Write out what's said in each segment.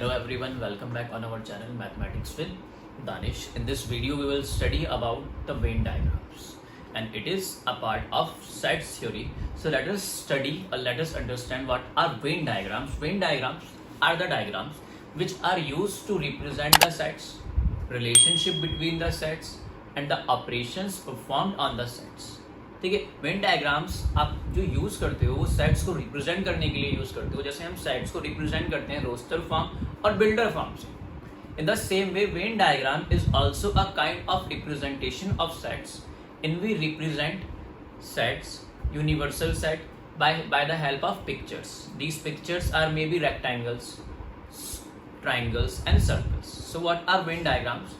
Hello everyone, welcome back on our channel Mathematics with Danish. In this video we will study about the Venn diagrams and it is a part of sets theory. So let us study or let us understand what are Venn diagrams. Venn diagrams are the diagrams which are used to represent the sets, relationship between the sets and the operations performed on the sets. ठीक है, Venn diagrams आप जो use करते हो वो sets को represent करने के लिए यूज करते हो. जैसे हम सेट्स को रिप्रेजेंट करते हैं रोस्टर फॉर्म और बिल्डर फॉर्म से. In the same way venn diagram is also a kind of representation of sets. In we represent sets universal set by the help of pictures. These pictures are maybe rectangles, triangles and circles. So what are Venn diagrams?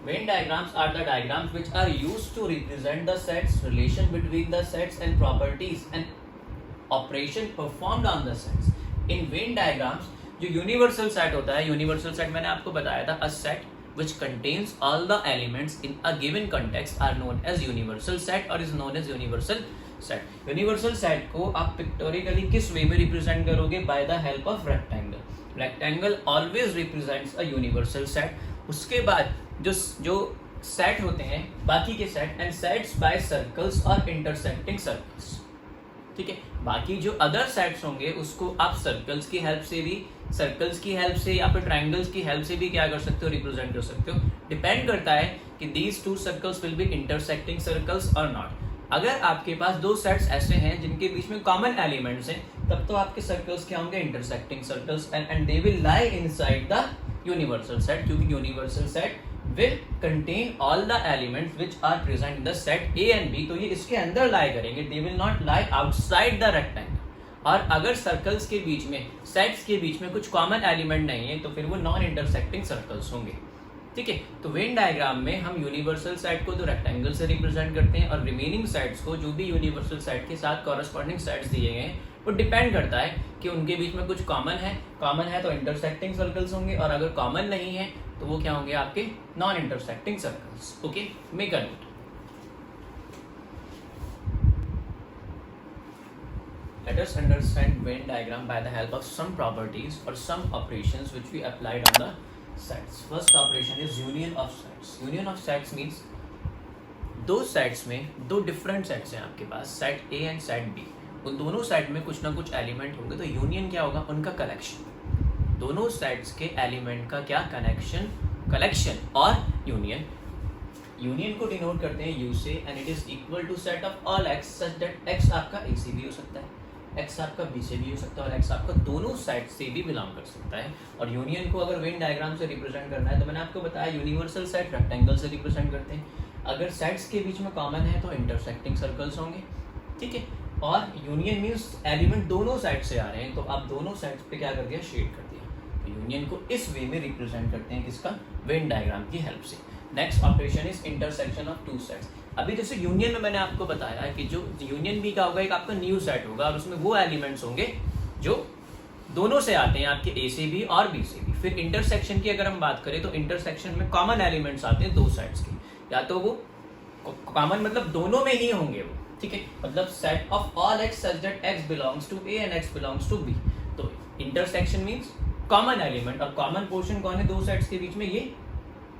Venn diagrams are the diagrams which are used to represent the sets, relation between the sets and properties and operation performed on the sets. In Venn diagrams, जो universal set होता है, universal set मैंने आपको बताया था, a set which contains all the elements in a given context are known as universal set or is known as universal set. Universal set को आप pictorially किस way में represent करोगे? By the help of rectangle. Rectangle always represents a universal set. उसके बाद जो set होते हैं बाकी के set and sets by circles और इंटरसेक्टिंग सर्कल्स. ठीक है, बाकी जो अदर सेट्स होंगे उसको आप सर्कल्स की हेल्प से भी, सर्कल्स की हेल्प से या फिर ट्रायंगल्स की हेल्प से भी क्या कर सकते हो, रिप्रेजेंट कर सकते हो. डिपेंड करता है कि these two circles will be intersecting circles और नॉट. अगर आपके पास दो सेट्स ऐसे हैं जिनके बीच में कॉमन एलिमेंट्स हैं तब तो आपके सर्कल्स क्या होंगे, intersecting circles and they will lie inside the universal set. क्योंकि universal set will contain all the elements which are present in the set A and B. तो ये इसके अंदर lie करेंगे, they will not lie outside the rectangle. और अगर circles के बीच में, सेट्स के बीच में कुछ कॉमन एलिमेंट नहीं है तो फिर वो नॉन इंटरसेक्टिंग सर्कल्स होंगे. ठीक है, तो वेन डायग्राम में हम यूनिवर्सल सेट को तो रेक्टेंगल से रिप्रेजेंट करते हैं और रिमेनिंग सेट्स को जो भी यूनिवर्सल सेट के साथ कॉरेस्पॉन्डिंग सेट्स दिए गए हैं वो डिपेंड करता है कि उनके बीच में कुछ कॉमन है तो इंटरसेक्टिंग सर्कल्स होंगे और अगर कॉमन नहीं है तो वो क्या होंगे, आपके non intersecting circles. Okay, make a note. Let us understand Venn diagram by the help of some properties or some operations which we applied on the sets. First operation is union of sets. Union of sets means दो sets में दो different sets हैं आपके पास, set A and set B. उन दोनों set में कुछ ना कुछ एलिमेंट होंगे तो यूनियन क्या होगा, उनका कलेक्शन. दोनों सेट्स के एलिमेंट का क्या कलेक्शन और यूनियन. यूनियन को डिनोट करते हैं यू से and it is equal to set of all x such that x आपका ए से भी हो सकता है, एक्स आपका बी से भी हो सकता है और एक्स आपका दोनों साइड से भी बिलोंग कर सकता है. और यूनियन को अगर वेन डायग्राम से रिप्रेजेंट करना है तो मैंने आपको बताया यूनिवर्सल सेट रेक्टेंगल से रिप्रेजेंट करते हैं. अगर सेट्स के बीच में कॉमन है तो इंटरसेक्टिंग सर्कल्स होंगे. ठीक है, और यूनियन मीन्स एलिमेंट दोनों साइड से आ रहे हैं तो आप दोनों साइड पे क्या कर दिया, शेड कर दिया. तो यूनियन को इस वे में रिप्रेजेंट करते हैं, किसका, वेन डायग्राम की हेल्प से. Next operation is intersection of two sets. अभी जैसे यूनियन में मैंने आपको बताया है कि जो यूनियन भी का होगा एक आपका न्यू सेट होगा और उसमें वो एलिमेंट्स होंगे जो दोनों से आते हैं, आपके ए से भी और बी से भी. फिर इंटरसेक्शन की अगर हम बात करें तो इंटरसेक्शन में कॉमन एलिमेंट्स आते हैं दो साइड्स के, या तो वो कॉमन मतलब दोनों में ही होंगे वो. ठीक है, मतलब set of all x such that x belongs to A and x belongs to B. तो इंटरसेक्शन मींस कॉमन एलिमेंट और कॉमन पोर्शन कौन है दो सेट्स के बीच में, ये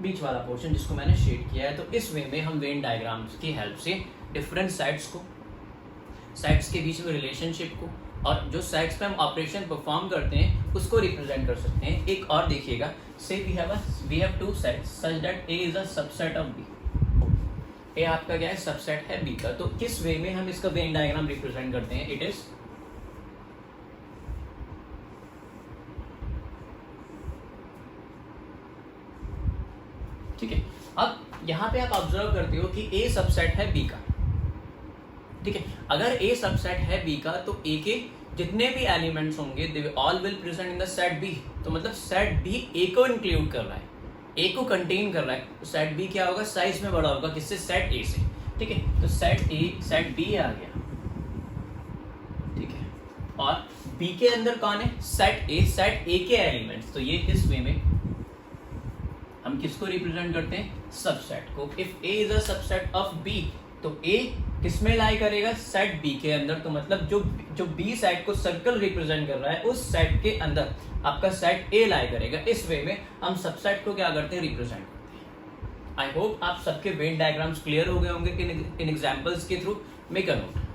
बीच वाला पोर्शन जिसको मैंने शेड किया है. तो इस वे में हम वेन डायग्राम्स की हेल्प से डिफरेंट सेट्स को, सेट्स के बीच में रिलेशनशिप को और जो सेट्स पे हम ऑपरेशन परफॉर्म करते हैं उसको रिप्रेजेंट कर सकते हैं. एक और देखिएगा, say we have two sets such that A is a subset of B. A आपका क्या है, सबसेट है बी का. तो किस वे में हम इसका वेन डायग्राम रिप्रेजेंट करते हैं, इट इज ठीक है. अब यहां पे आप ऑब्जर्व करते हो कि ए सबसेट है बी का. ठीक है, अगर ए सबसेट है बी का तो ए के जितने भी एलिमेंट्स होंगे they all will present in the set B. तो मतलब सेट बी ए को इंक्लूड कर रहा है, ए को कंटेन कर रहा है. तो सेट बी क्या होगा, साइज में बड़ा होगा, किससे, सेट ए से. ठीक है, तो सेट ए सेट बी आ गया. ठीक है, और बी के अंदर कौन है, सेट ए के एलिमेंट्स. तो ये इस वे में हम किसको रिप्रेजेंट करते हैं, सबसेट को. If A is a subset of B तो ए इसमें लाई करेगा सेट बी के अंदर, तो मतलब जो बी सेट को सर्कल रिप्रेजेंट कर रहा है उस सेट के अंदर आपका सेट ए लाई करेगा। इस वे में हम सबसेट को क्या करते हैं, रिप्रेजेंट करते हैं। आई होप आप सबके वेन डायग्राम्स क्लियर हो गए होंगे इन एग्जांपल्स के थ्रू। Make a note.